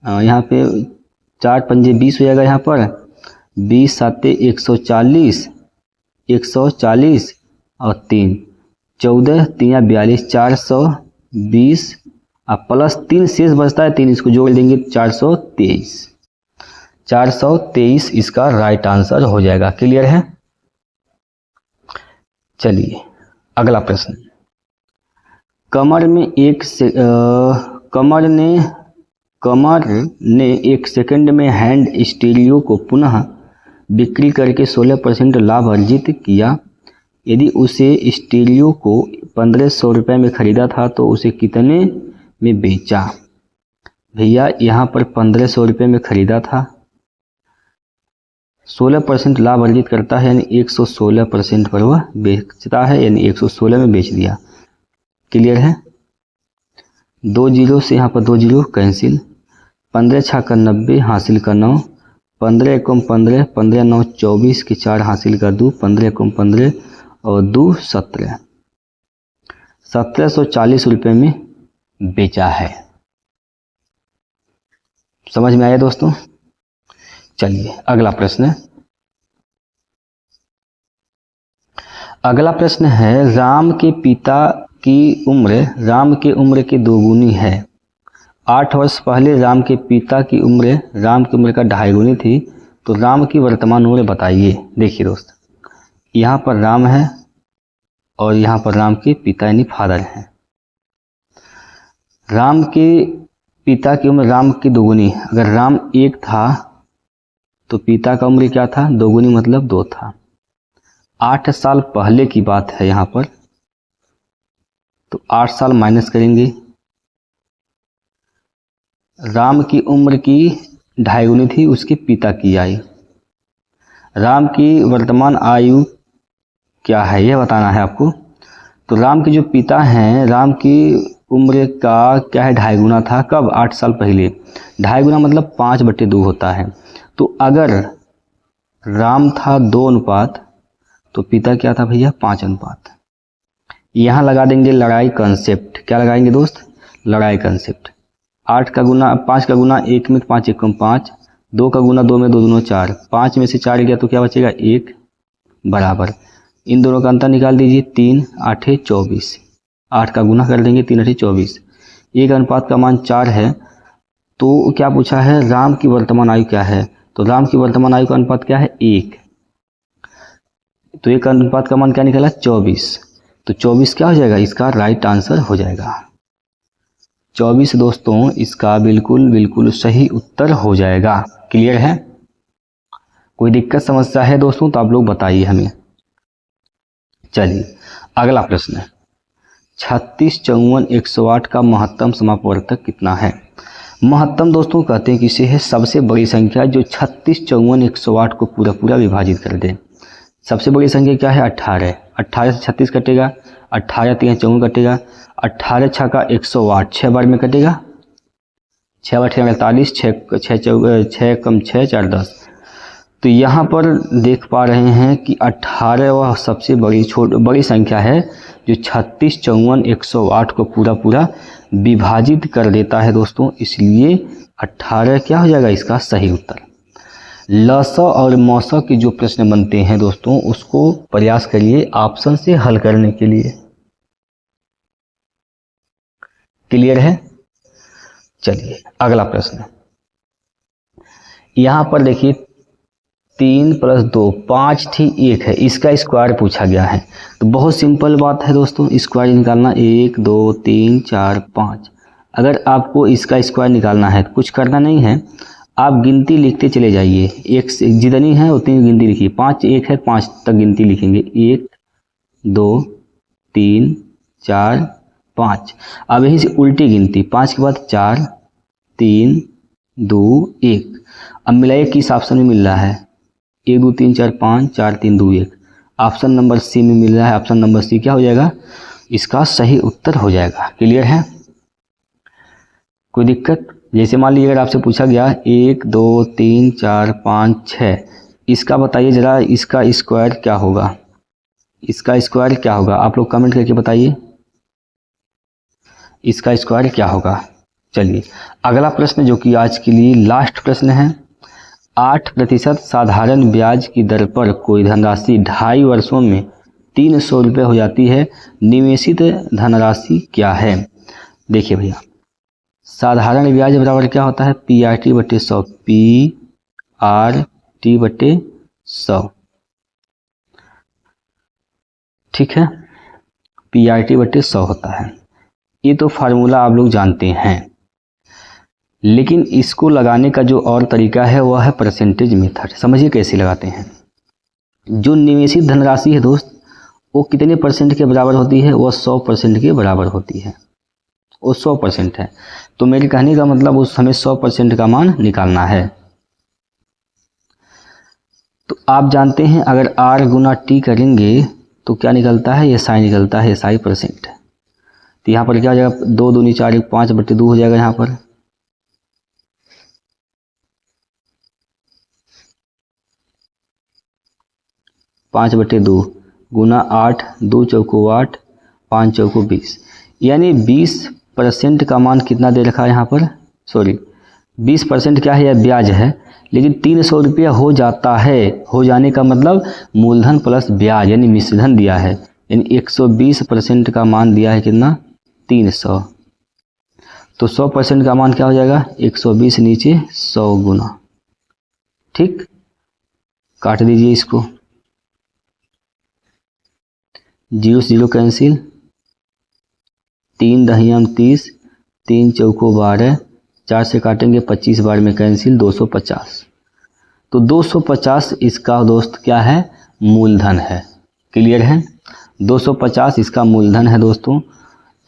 यहाँ पे 4 पंजे 20 हो जाएगा, यहाँ पर 20 साते 140, 140 और 3 14, 3 42, 420 अब प्लस 3 शेष बचता है, 3 इसको जोड़ देंगे 423। 423 इसका राइट आंसर हो जाएगा। क्लियर है। चलिए अगला प्रश्न। कमर ने 1 सेकंड में हैंड स्टीरियो को पुनः बिक्री करके 16% लाभ अर्जित किया। यदि उसे स्टीरियो को 1500 रुपये में खरीदा था तो उसे कितने में बेचा? भैया यहाँ पर 1500 रुपये में खरीदा था, 16% लाभ अर्जित करता है यानी 116% पर वह बेचता है, यानी 116 में बेच दिया। क्लियर है। 2 जीरो से यहाँ पर 2 जीरो कैंसिल, 15 छक्का 90 हासिल का 9, 15 एकम 15, 15 9 24 के 4 हासिल का 2, 15 एकम 15 और 2 17, 1740 रुपये में बेचा है। समझ में आया दोस्तों। चलिए अगला प्रश्न। अगला प्रश्न है, राम के पिता की उम्र के दोगुनी है। 8 वर्ष पहले राम के पिता की उम्र का 2.5 गुनी थी, तो राम की वर्तमान उम्र बताइए। देखिए दोस्त, यहाँ पर राम है और यहाँ पर राम के पिता यानी फादर हैं। राम के पिता की उम्र राम की दोगुनी, अगर राम 1 था तो पिता का उम्र क्या था, दोगुनी मतलब 2 था। 8 साल पहले की बात है यहाँ पर, तो 8 साल माइनस करेंगे। राम की उम्र की 2.5 गुनी थी उसके पिता की आयु। राम की वर्तमान आयु क्या है यह बताना है आपको। तो राम के जो पिता हैं, राम की उम्र का क्या है, 2.5 गुना था। कब? 8 साल पहले। 2.5 गुना मतलब 5/2 होता है। तो अगर राम था 2 अनुपात तो पिता क्या था भैया, 5 अनुपात। यहाँ लगा देंगे लड़ाई कंसेप्ट। क्या लगाएंगे दोस्त, लड़ाई कंसेप्ट। 8 का गुना 5 का गुना 1 में 5 एकम 5, 2 का गुना 2 में 2 दूनो 4, 5 में से 4 गया तो क्या बचेगा 1 बराबर। इन दोनों का अंतर निकाल दीजिए, 3 8 24, 8 का गुना कर देंगे 3 8 24, 1 अनुपात का मान 4 है। तो क्या पूछा है, राम की वर्तमान आयु क्या है, तो राम की वर्तमान आयु का अनुपात क्या है 1, तो 1 अनुपात का मान क्या निकला 24, तो 24 क्या हो जाएगा, इसका राइट आंसर हो जाएगा 24 दोस्तों, इसका बिल्कुल सही उत्तर हो जाएगा। क्लियर है। कोई दिक्कत समस्या है दोस्तों तो आप लोग बताइए हमें। चलिए अगला प्रश्न है, 36 54 108 का महत्तम समापवर्तक कितना है? महत्तम दोस्तों कहते हैं कि इसे है सबसे बड़ी संख्या जो 36 54 108 को पूरा विभाजित कर दे। सबसे बड़ी संख्या क्या है 18, 18 से 36 कटेगा, 18 3 54 कटेगा, 18 6 का 108 6 बार में कटेगा, 6 8 48, 6 कम 6 4 10। तो यहाँ पर देख पा रहे हैं कि 18 वह सबसे बड़ी संख्या है जो 36 54 108 को पूरा विभाजित कर देता है दोस्तों, इसलिए 18 क्या हो जाएगा इसका सही उत्तर। लस और मौस के जो प्रश्न बनते हैं दोस्तों उसको प्रयास करिए ऑप्शन से हल करने के लिए। क्लियर है। चलिए अगला प्रश्न, यहाँ पर देखिए 3 + 2 5 थी 1 है, इसका स्क्वायर पूछा गया है। तो बहुत सिंपल बात है दोस्तों, स्क्वायर निकालना 1 2 3 4 5। अगर आपको इसका स्क्वायर निकालना है तो कुछ करना नहीं है, आप गिनती लिखते चले जाइए, एक से जितनी है उतनी गिनती लिखिए। 5 1 है, 5 तक गिनती लिखेंगे, 1 2 3 4 5। अब यहीं से उल्टी गिनती, 5 के बाद 4 3 2 1। अब मिलाइए किस ऑप्शन में मिल रहा है, 1 2 3 4 5 4 3 2 1। ऑप्शन नंबर सी में मिल रहा है। ऑप्शन नंबर सी क्या हो जाएगा, इसका सही उत्तर हो जाएगा। क्लियर है, कोई दिक्कत? जैसे मान लीजिए अगर आपसे पूछा गया 1 2 3 4 5 6, इसका बताइए जरा, इसका स्क्वायर क्या होगा, इसका स्क्वायर क्या होगा, आप लोग कमेंट करके बताइए इसका स्क्वायर क्या होगा। चलिए अगला प्रश्न जो कि आज के लिए लास्ट प्रश्न है, 8% साधारण ब्याज की दर पर कोई धनराशि 2.5 वर्षों में 300 रुपये हो जाती है, निवेशित धनराशि क्या है। देखिए भैया, साधारण ब्याज बराबर क्या होता है, PRT/100, PRT/100, ठीक है, PRT/100 होता है। ये तो फार्मूला आप लोग जानते हैं, लेकिन इसको लगाने का जो और तरीका है वह है परसेंटेज मेथड। समझिए कैसे लगाते हैं। जो निवेशित धनराशि है दोस्त, वो कितने % के बराबर होती है, वह 100% के बराबर होती है, वो 100% है। तो मेरे कहने का मतलब उस हमें 100% का मान निकालना है। तो आप जानते हैं अगर R × T करेंगे तो क्या निकलता है, SI निकलता है, SI%। तो यहाँ पर क्या हो जाएगा, 2 दूनी 4 1 5/2 हो जाएगा। यहाँ पर 5/2 गुना 8 2 चौको 8 5 चौको 20, यानी 20% का मान कितना दे रखा है यहाँ पर, सॉरी 20% क्या है, यह ब्याज है, लेकिन 300 रुपया हो जाता है। हो जाने का मतलब मूलधन प्लस ब्याज यानी मिश्रधन दिया है, यानी 120% का मान दिया है कितना, 300। तो 100% का मान क्या हो जाएगा, 120 नीचे 100 गुना, ठीक, काट दीजिए इसको, 0 से 0 कैंसिल, 3 दहियाम 30 3 चौको 12, 4 से काटेंगे 25 बार में कैंसिल, 250। तो 250 इसका दोस्त क्या है, मूलधन है। क्लियर है, 250 इसका मूलधन है दोस्तों।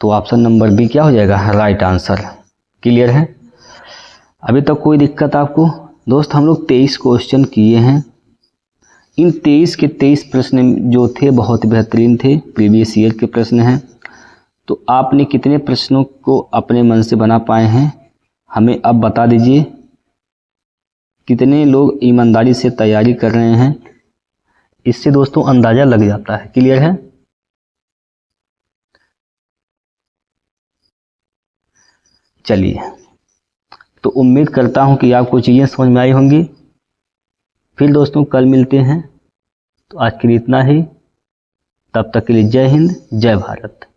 तो ऑप्शन नंबर बी क्या हो जाएगा, राइट आंसर। क्लियर है, अभी तक कोई दिक्कत आपको? दोस्त हम लोग 23 क्वेश्चन किए हैं, इन 23 के 23 प्रश्न जो थे बहुत बेहतरीन थे, प्रीवियस ईयर के प्रश्न हैं। तो आपने कितने प्रश्नों को अपने मन से बना पाए हैं, हमें अब बता दीजिए। कितने लोग ईमानदारी से तैयारी कर रहे हैं, इससे दोस्तों अंदाज़ा लग जाता है। क्लियर है, चलिए तो उम्मीद करता हूं कि आपको चीज़ें समझ में आई होंगी। फिर दोस्तों कल मिलते हैं, तो आज के लिए इतना ही। तब तक के लिए जय हिंद, जय भारत।